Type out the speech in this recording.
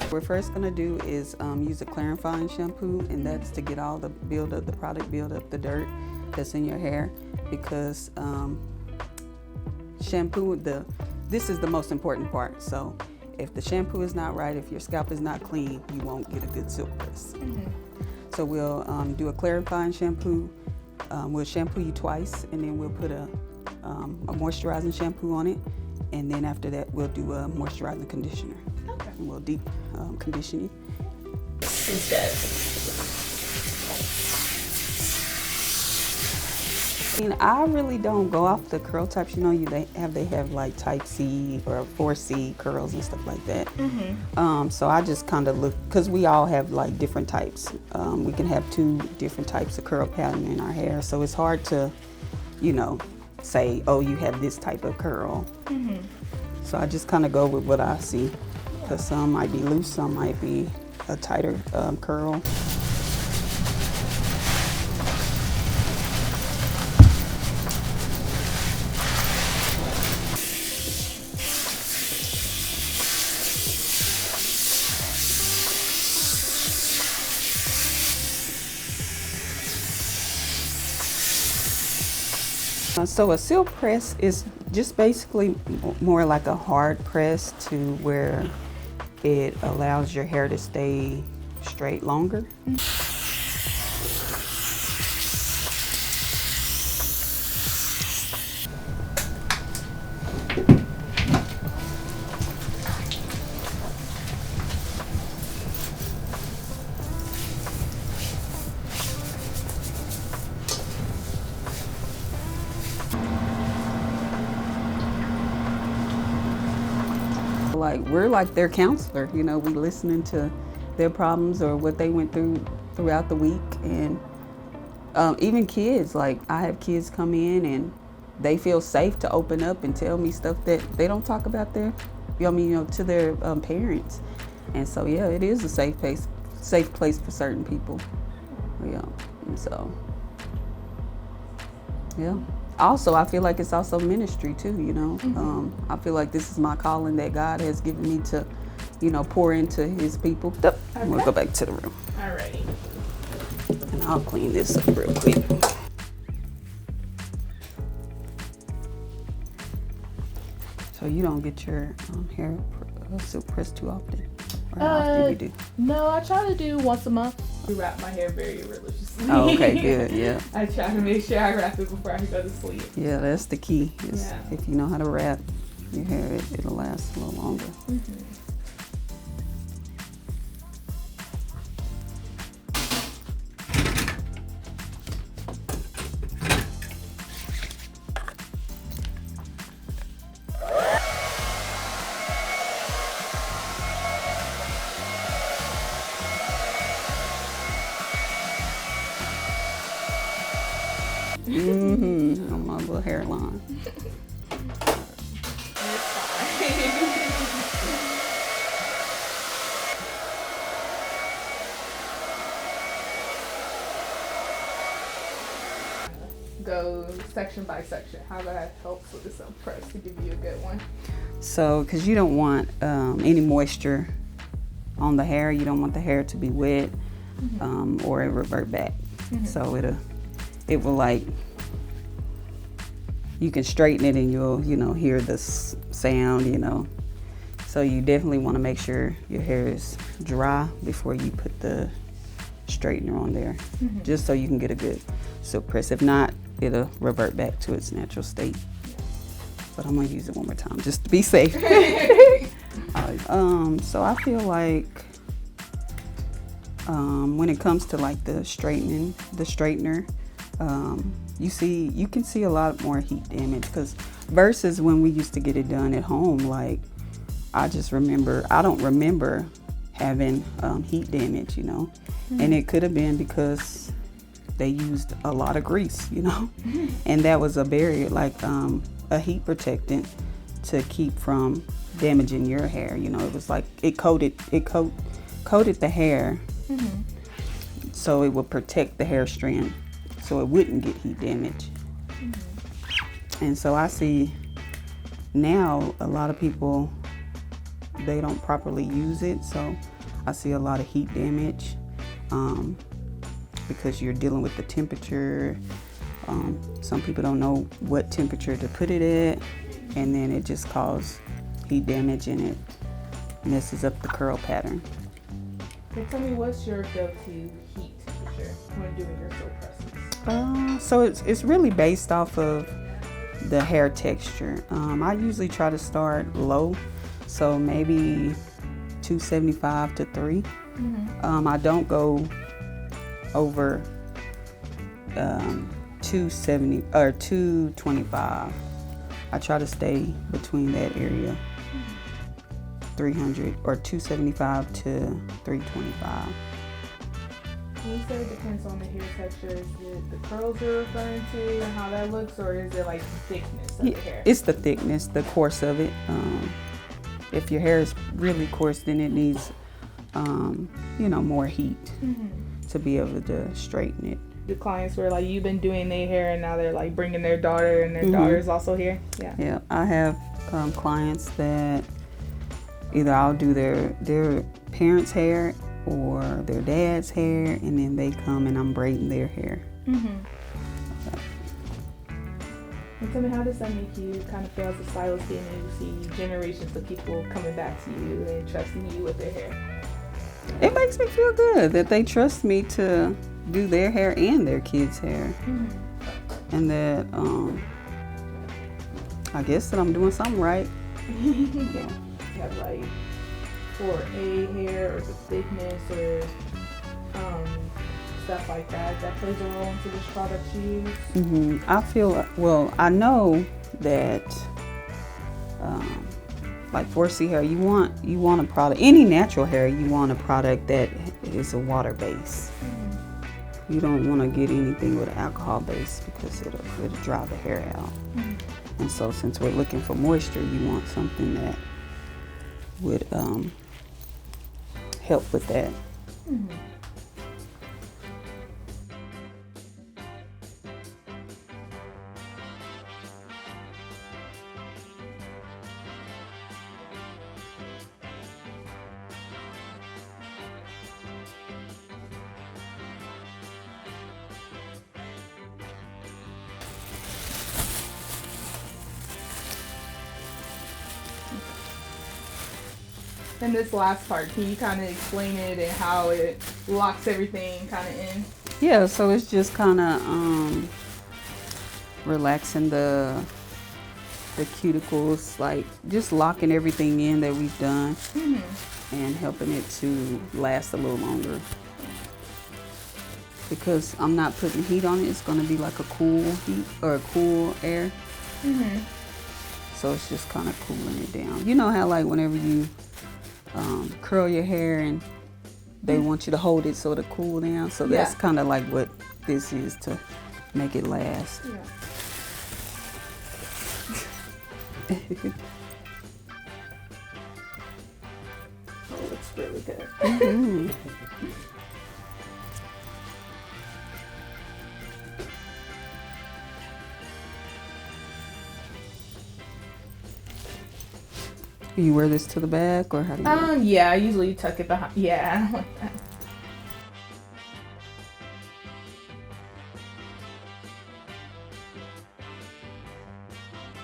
What we're first gonna do is use a clarifying shampoo, and that's to get all the product build up the dirt that's in your hair, because shampoo, this is the most important part. So if the shampoo is not right, if your scalp is not clean, you won't get a good silk press. So we'll do a clarifying shampoo. We'll shampoo you twice, and then we'll put a moisturizing shampoo on it, and then after that we'll do a moisturizing conditioner. Okay. And we'll deep condition you. Instead. I really don't go off the curl types. You know, they have like type C or 4C curls and stuff like that. So I just kind of look, because we all have like different types. We can have 2 different types of curl pattern in our hair, so it's hard to, you know, say, oh, you have this type of curl. So I just kind of go with what I see, because some might be loose, some might be a tighter curl. So a silk press is just basically more like a hard press, to where it allows your hair to stay straight longer. Like, we're like their counselor, you know, we listening to their problems or what they went through throughout the week. And even kids, like I have kids come in and they feel safe to open up and tell me stuff that they don't talk about to their parents. And so, yeah, it is a safe place for certain people. Yeah, and so, yeah. Also, I feel like it's also ministry too, you know. I feel like this is my calling that God has given me to, you know, pour into his people. Okay. We'll go back to the room. Alrighty. And I'll clean this up real quick. So you don't get your hair silk pressed too often? Or how often you do? No, I try to do once a month. I wrap my hair very religiously. Oh, okay, good, yeah. I try to make sure I wrap it before I go to sleep. Yeah, that's the key. If you know how to wrap your hair, it'll last a little longer. On my little hairline. Go section by section. How that helps with the silk press to give you a good one. So, because you don't want any moisture on the hair, you don't want the hair to be wet or it revert back. So it will, like, you can straighten it and you'll, you know, hear the sound, you know. So you definitely want to make sure your hair is dry before you put the straightener on there, just so you can get a good silk press. If not, it'll revert back to its natural state. But I'm gonna use it one more time just to be safe. So I feel like when it comes to like the straightener, you can see a lot more heat damage, because versus when we used to get it done at home, like I don't remember having heat damage, you know. And it could have been because they used a lot of grease, you know. And that was a barrier, like a heat protectant to keep from damaging your hair, you know. It was like it coated the hair so it would protect the hair strand so it wouldn't get heat damage. And so I see now a lot of people, they don't properly use it. So I see a lot of heat damage because you're dealing with the temperature. Some people don't know what temperature to put it at, and then it just causes heat damage and it messes up the curl pattern. So tell me, what's your go-to heat temperature when doing your silk presses? So it's really based off of the hair texture. I usually try to start low, so maybe 275 to 3. I don't go over 270 or 225. I try to stay between that area, 300 or 275 to 325. You said it depends on the hair texture. Is it the curls you're referring to and how that looks, or is it like the thickness of the hair? It's the thickness, the coarse of it. If your hair is really coarse, then it needs, more heat to be able to straighten it. The clients were like, you've been doing their hair and now they're like bringing their daughter and their daughter's also here. Yeah, I have clients that either I'll do their parents' hair or their dad's hair, and then they come and I'm braiding their hair. Okay. And tell me, how does that make you kind of feel as a stylist, being able to see generations of people coming back to you and trusting you with their hair? It makes me feel good that they trust me to do their hair and their kids' hair. And that I guess that I'm doing something right. You have like for a hair or the thickness or stuff like that plays a role into which product you use? I know that like 4C hair, you want a product, any natural hair, you want a product that is a water base. You don't want to get anything with an alcohol base because it'll dry the hair out. And so since we're looking for moisture, you want something that would help with that. And this last part, can you kind of explain it and how it locks everything kind of in? Yeah, so it's just kind of relaxing the cuticles, like just locking everything in that we've done and helping it to last a little longer. Because I'm not putting heat on it, it's going to be like a cool heat or a cool air. So it's just kind of cooling it down. You know how like whenever you curl your hair and they want you to hold it so it'll cool down. So that's kind of like what this is to make it last. Oh, it looks really good. You wear this to the back, or how do you? Yeah, I usually tuck it behind. Yeah, I don't like that.